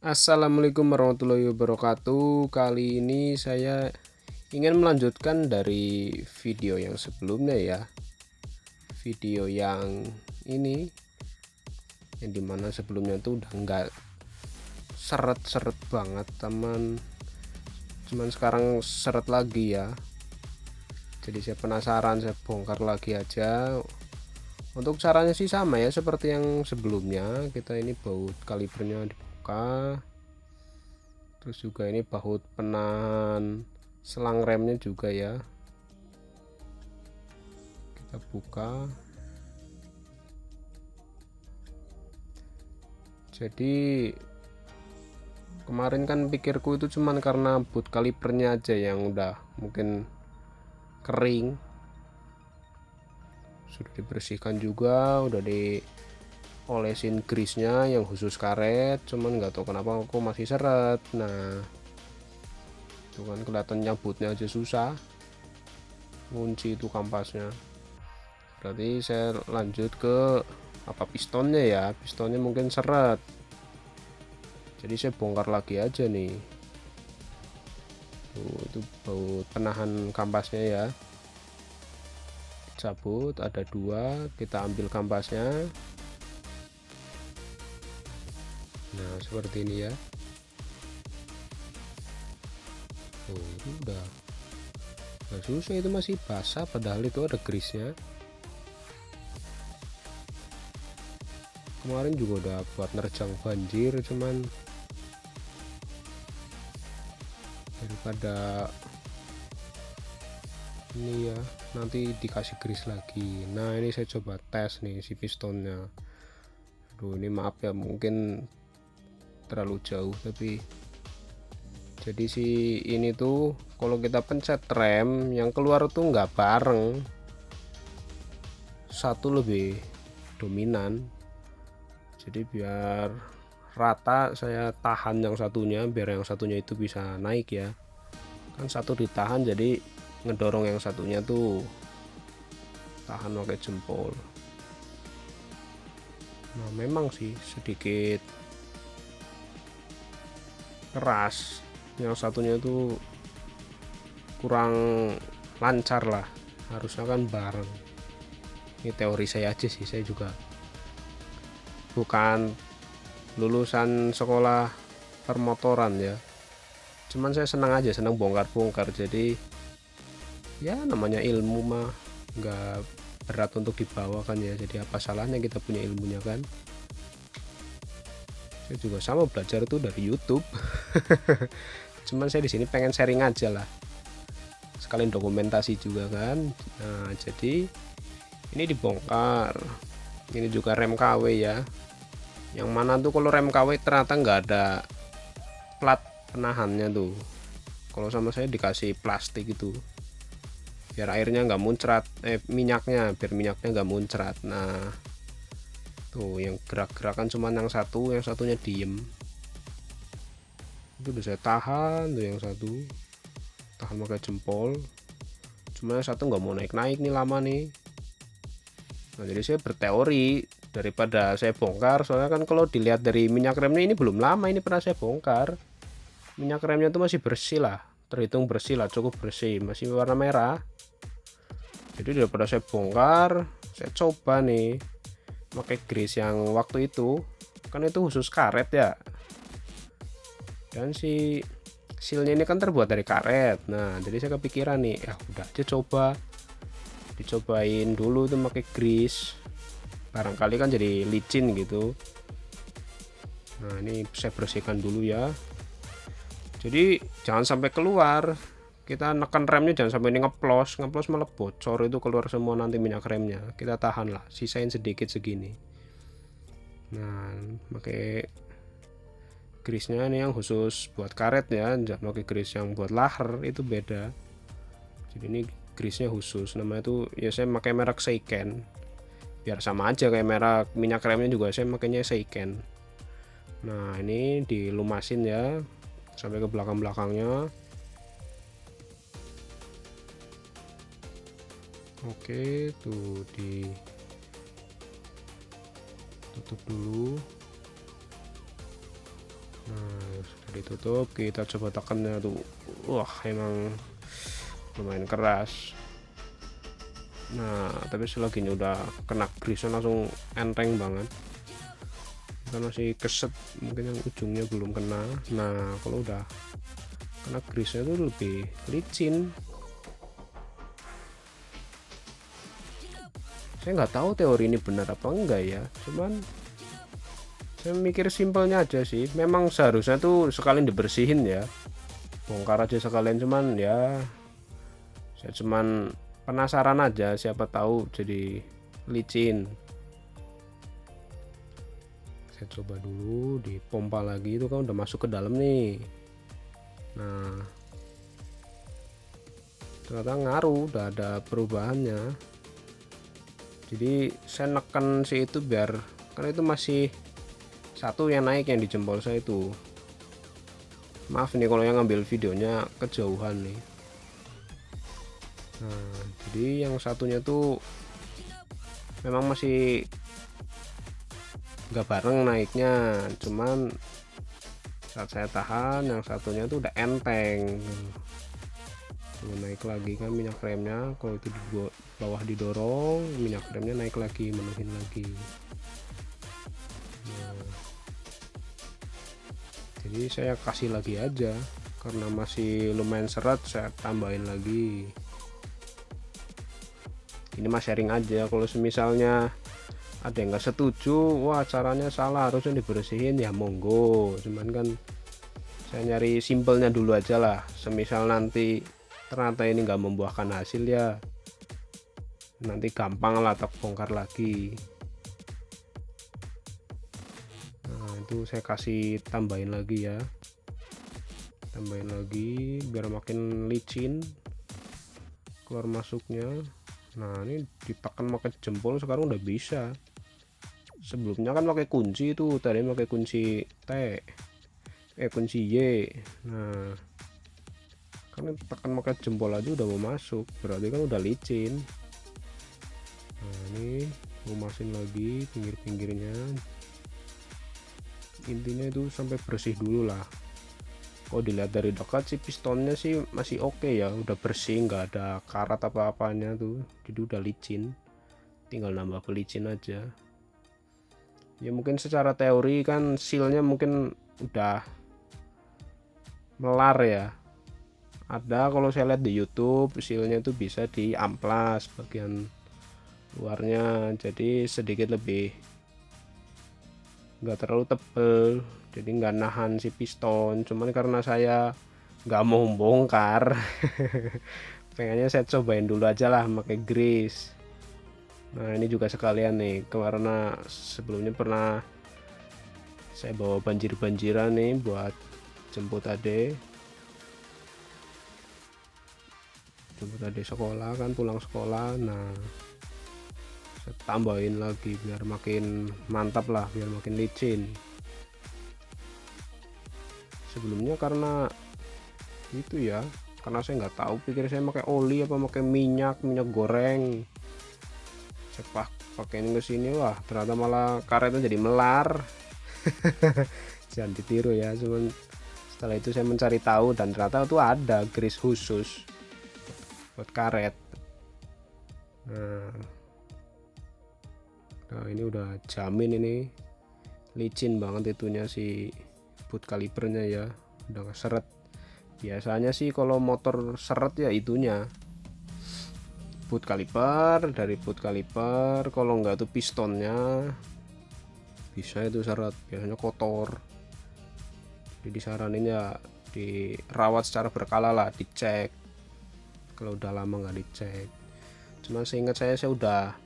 Assalamualaikum warahmatullahi wabarakatuh. Kali ini saya ingin melanjutkan dari video yang sebelumnya ya. Video yang ini yang dimana sebelumnya tuh udah enggak seret-seret banget cuman sekarang seret lagi ya. Jadi saya penasaran, saya bongkar lagi aja. Untuk caranya sih sama ya seperti yang sebelumnya. Kita ini baut kalibernya dibuka, terus juga ini baut penahan selang remnya juga ya, kita buka. Jadi kemarin kan pikirku itu cuman karena boot kalipernya aja yang udah mungkin kering, sudah dibersihkan juga, udah diolesin grease-nya yang khusus karet, cuman nggak tahu kenapa aku masih seret. Nah itu kan kelihatan nyabutnya aja susah, kunci itu kampasnya. Berarti saya lanjut ke pistonnya ya, pistonnya mungkin seret, jadi saya bongkar lagi aja nih. Tuh, itu baut penahan kampasnya ya, cabut, ada dua, kita ambil kampasnya. Nah seperti ini ya. Itu udah susah, itu masih basah padahal itu ada grease-nya. Kemarin juga udah buat nerjang banjir, cuman daripada ini ya nanti dikasih grease lagi. Nah ini saya coba tes nih si pistonnya. Aduh ini maaf ya mungkin terlalu jauh, tapi jadi si ini tuh kalau kita pencet rem yang keluar tuh nggak bareng, satu lebih dominan. Jadi biar rata saya tahan yang satunya biar yang satunya itu bisa naik ya, kan satu ditahan jadi ngedorong yang satunya tuh tahan pakai jempol. Nah memang sih sedikit keras, yang satunya tuh kurang lancar lah, harusnya kan bareng. Ini teori saya aja sih, saya juga bukan lulusan sekolah permotoran ya, cuman saya senang aja, senang bongkar-bongkar. Jadi ya namanya ilmu mah nggak berat untuk dibawa kan ya, jadi apa salahnya kita punya ilmunya kan. Saya juga sama belajar itu dari YouTube. Cuman saya di sini pengen sharing aja lah, sekalian dokumentasi juga kan. Nah jadi ini dibongkar, ini juga rem KW ya, yang mana tuh kalau rem KW ternyata nggak ada plat penahannya tuh. Kalau sama saya dikasih plastik itu biar airnya nggak muncrat, minyaknya biar minyaknya nggak muncrat. Nah tuh yang gerak-gerakan cuman yang satu, yang satunya diem. Itu udah saya tahan tuh, yang satu tahan pakai jempol, cuma yang satu nggak mau naik-naik nih, lama nih. Nah jadi saya berteori daripada saya bongkar, soalnya kan kalau dilihat dari minyak remnya ini belum lama ini pernah saya bongkar, minyak remnya tuh masih bersih lah, terhitung bersih lah, cukup bersih, masih warna merah. Jadi daripada saya bongkar, saya coba nih pakai grease yang waktu itu, kan itu khusus karet ya, dan si sealnya ini kan terbuat dari karet. Nah jadi saya kepikiran nih, ya udah aja coba, dicobain dulu tuh pakai grease, barangkali kan jadi licin gitu. Nah ini saya bersihkan dulu ya, jadi jangan sampai keluar, kita nekan remnya jangan sampai ini ngeplos malah bocor, itu keluar semua nanti minyak remnya. Kita tahan lah, sisain sedikit segini. Nah pakai grease-nya ini yang khusus buat karet ya, jangan pakai grease yang buat laher, itu beda. Jadi ini grease-nya khusus, namanya tuh ya saya pakai merek Seiken, biar sama aja kayak merek minyak remnya juga saya makainya Seiken. Nah ini dilumasin ya sampai ke belakang-belakangnya. Oke tuh ditutup dulu. Nah ditutup, kita coba tekannya tuh, wah emang lumayan keras. Nah tapi selagi ini udah kena grease langsung enteng banget, kita masih keset mungkin yang ujungnya belum kena. Nah kalau udah kena grease itu lebih licin. Saya nggak tahu teori ini benar apa enggak ya, cuman saya mikir simpelnya aja sih. Memang seharusnya tuh sekalian dibersihin ya, bongkar aja sekalian, cuman ya saya cuman penasaran aja, siapa tahu jadi licin. Saya coba dulu dipompa lagi, itu kan udah masuk ke dalam nih. Nah ternyata ngaruh, udah ada perubahannya. Jadi saya neken sih itu biar, karena itu masih satu yang naik yang di jempol saya itu. Maaf nih kalau yang ngambil videonya kejauhan nih. Nah jadi yang satunya tuh memang masih nggak bareng naiknya, cuman saat saya tahan yang satunya tuh udah enteng. Tuh, naik lagi kan minyak remnya, kalau itu di bawah didorong, minyak remnya naik lagi, menuhin lagi. Nah, jadi saya kasih lagi aja, karena masih lumayan seret, saya tambahin lagi. Ini mah sharing aja, kalau semisalnya ada yang nggak setuju, wah caranya salah harusnya dibersihin, ya monggo. Cuman kan saya nyari simpelnya dulu aja lah, semisal nanti ternyata ini nggak membuahkan hasil ya nanti gampang lah tak bongkar lagi. Nah itu saya kasih tambahin lagi ya, tambahin lagi biar makin licin keluar masuknya. Nah ini ditekan pakai jempol sekarang udah bisa. Sebelumnya kan pakai kunci, itu tadi pakai kunci T, kunci Y. Nah kan tekan pakai jempol aja udah mau masuk, berarti kan udah licin. Nah ini lumasin lagi pinggir-pinggirnya, intinya itu sampai bersih dulu lah. Kalau dilihat dari dekat sih pistonnya sih masih oke ya, udah bersih, nggak ada karat apa-apanya tuh, jadi udah licin, tinggal nambah pelicin aja. Ya mungkin secara teori kan sealnya mungkin udah melar ya, ada kalau saya lihat di YouTube sealnya itu bisa diamplas bagian luarnya, jadi sedikit lebih nggak terlalu tebel, jadi nggak nahan si piston. Cuman karena saya nggak mau bongkar pengennya saya cobain dulu aja lah pakai grease. Nah ini juga sekalian nih, karena sebelumnya pernah saya bawa banjir-banjiran nih buat jemput adik sekolah kan, pulang sekolah. Nah saya tambahin lagi biar makin mantap lah, biar makin licin. Sebelumnya karena itu ya, karena saya nggak tahu, pikir saya pakai oli apa pakai minyak goreng, saya pakein ke sini, wah ternyata malah karetnya jadi melar. Jangan ditiru ya. Cuman setelah itu saya mencari tahu dan ternyata itu ada grease khusus buat karet. Nah ini udah jamin, ini licin banget itunya si boot kalipernya ya, udah nggak seret. Biasanya sih kalau motor seret ya itunya boot kaliper, dari boot kaliper, kalau nggak tuh pistonnya bisa itu seret, biasanya kotor. Jadi disaranin ya dirawat secara berkala lah, dicek kalau udah lama nggak dicek. Cuma seingat saya udah,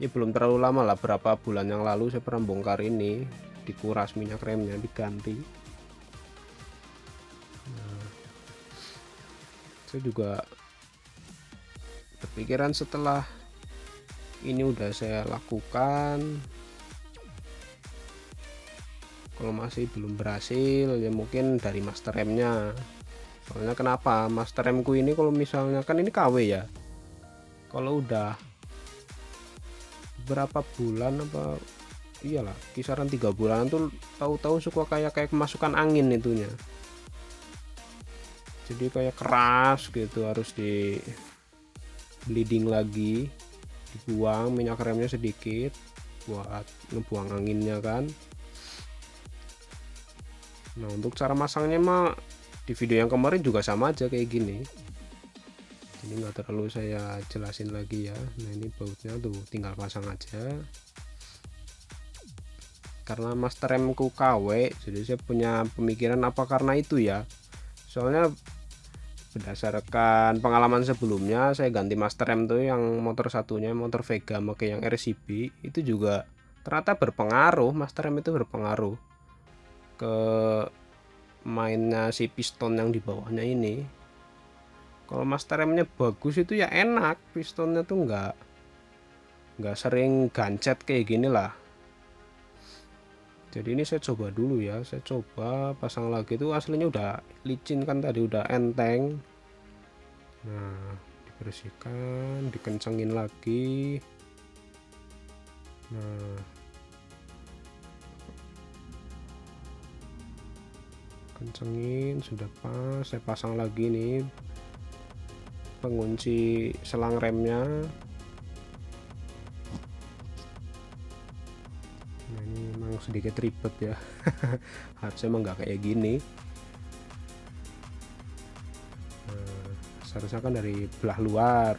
ya belum terlalu lama lah, berapa bulan yang lalu saya pernah bongkar ini, dikuras minyak remnya, diganti. Nah, saya juga berpikiran setelah ini udah saya lakukan, kalau masih belum berhasil ya mungkin dari master remnya. Soalnya kenapa, master remku ini kalau misalnya kan ini KW ya, kalau udah berapa bulan apa, iyalah kisaran 3 bulan tuh tahu-tahu suka kayak kemasukan angin itunya. jadi kayak keras gitu, harus di bleeding lagi, dibuang minyak remnya sedikit buat ngebuang anginnya kan. Nah untuk cara masangnya mah di video yang kemarin juga sama aja kayak gini, ini nggak terlalu saya jelasin lagi ya. Nah ini bautnya tuh tinggal pasang aja, karena master remku KW jadi saya punya pemikiran apa karena itu ya, soalnya berdasarkan pengalaman sebelumnya saya ganti master rem tuh yang motor satunya, motor Vega pakai yang RCB, itu juga ternyata berpengaruh, master rem itu berpengaruh ke mainnya si piston yang di bawahnya ini. Kalau master remnya bagus itu ya enak, pistonnya tuh nggak sering gancet kayak gini lah. Jadi ini saya coba dulu ya, saya coba pasang lagi, itu aslinya udah licin kan tadi, udah enteng. Nah dibersihkan, dikencengin lagi. Nah kencengin, sudah pas, saya pasang lagi nih pengunci selang remnya. Nah ini memang sedikit ribet ya harusnya emang nggak kayak gini. Nah, seharusnya kan dari belah luar,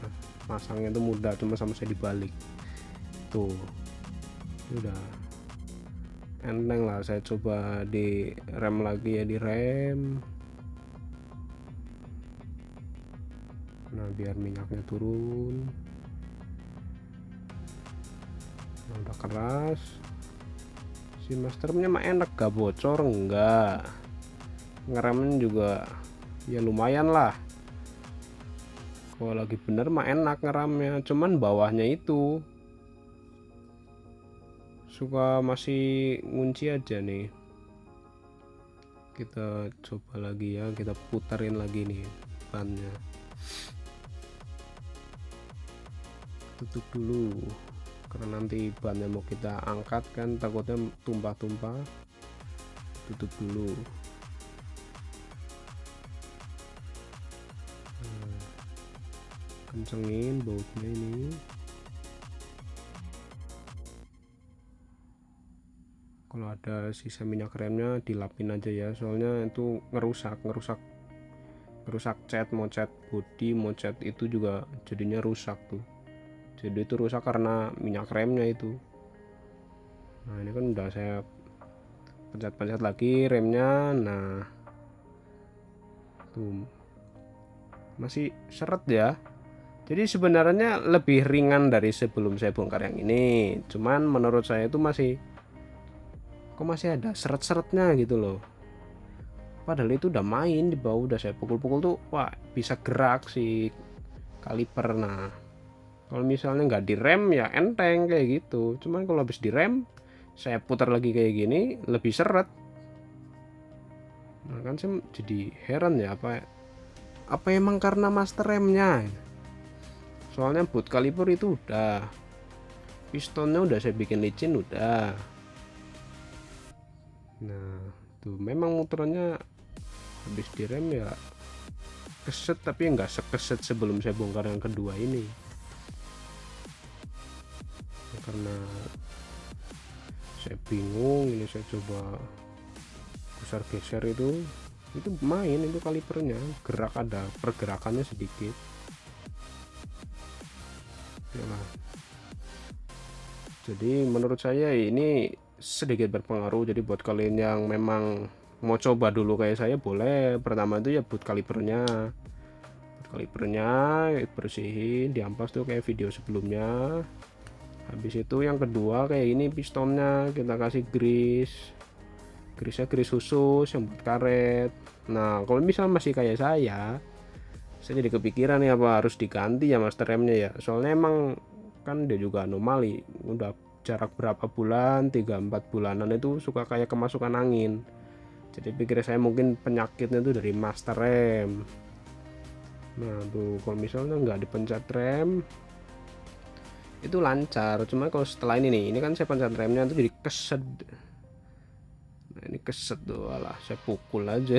masangnya itu mudah, cuma sama saya dibalik tuh, udah enteng lah. Saya coba di rem lagi ya, di rem. Nah biar minyaknya turun. Nah, udah keras, si masternya mah enak, gak bocor, enggak, ngeremnya juga ya lumayan lah, kalau lagi bener mah enak ngeramnya. Cuman bawahnya itu suka masih ngunci aja nih. Kita coba lagi ya, kita puterin lagi nih bannya, tutup dulu karena nanti bannya mau kita angkat kan, takutnya tumpah-tumpah. Tutup dulu. Kencengin bautnya ini. Kalau ada sisa minyak remnya dilapin aja ya, soalnya itu ngerusak cat, mau cat bodi, mau cat itu juga jadinya rusak tuh. Jadi itu rusak karena minyak remnya itu. Nah ini kan udah saya pencet-pencet lagi remnya. Nah tuh masih seret ya, jadi sebenarnya lebih ringan dari sebelum saya bongkar yang ini, cuman menurut saya itu masih ada seret-seretnya gitu loh. Padahal itu udah main di bawah, udah saya pukul-pukul tuh, wah bisa gerak si kaliper. Nah kalau misalnya nggak direm ya enteng kayak gitu, cuman kalau habis direm saya putar lagi kayak gini lebih seret. Nah kan saya jadi heran ya, apa emang karena master remnya? Soalnya boot kaliper itu udah, pistonnya udah saya bikin licin udah. Nah tuh memang motornya habis direm ya keset, tapi nggak sekeset sebelum saya bongkar yang kedua ini ya, karena saya bingung. Ini saya coba geser itu main itu kalipernya gerak, ada pergerakannya sedikit ya lah. Jadi menurut saya ini sedikit berpengaruh. Jadi buat kalian yang memang mau coba dulu kayak saya, boleh pertama itu ya boot kalipernya bersihin, diampas tuh kayak video sebelumnya. Habis itu yang kedua kayak ini, pistonnya kita kasih grease khusus yang buat karet. Nah kalau misalnya masih kayak saya jadi kepikiran nih, apa harus diganti ya master remnya ya, soalnya emang kan dia juga anomali, udah jarak berapa bulan, 3-4 bulanan itu suka kayak kemasukan angin. Jadi pikir saya mungkin penyakitnya itu dari master rem. Nah tuh kalau misalnya nggak dipencet rem itu lancar, cuma kalau setelah ini nih, ini kan saya pencet remnya itu jadi keset. Nah, ini keset tuh, alah saya pukul aja.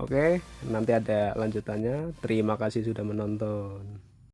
Oke, nanti ada lanjutannya. Terima kasih sudah menonton.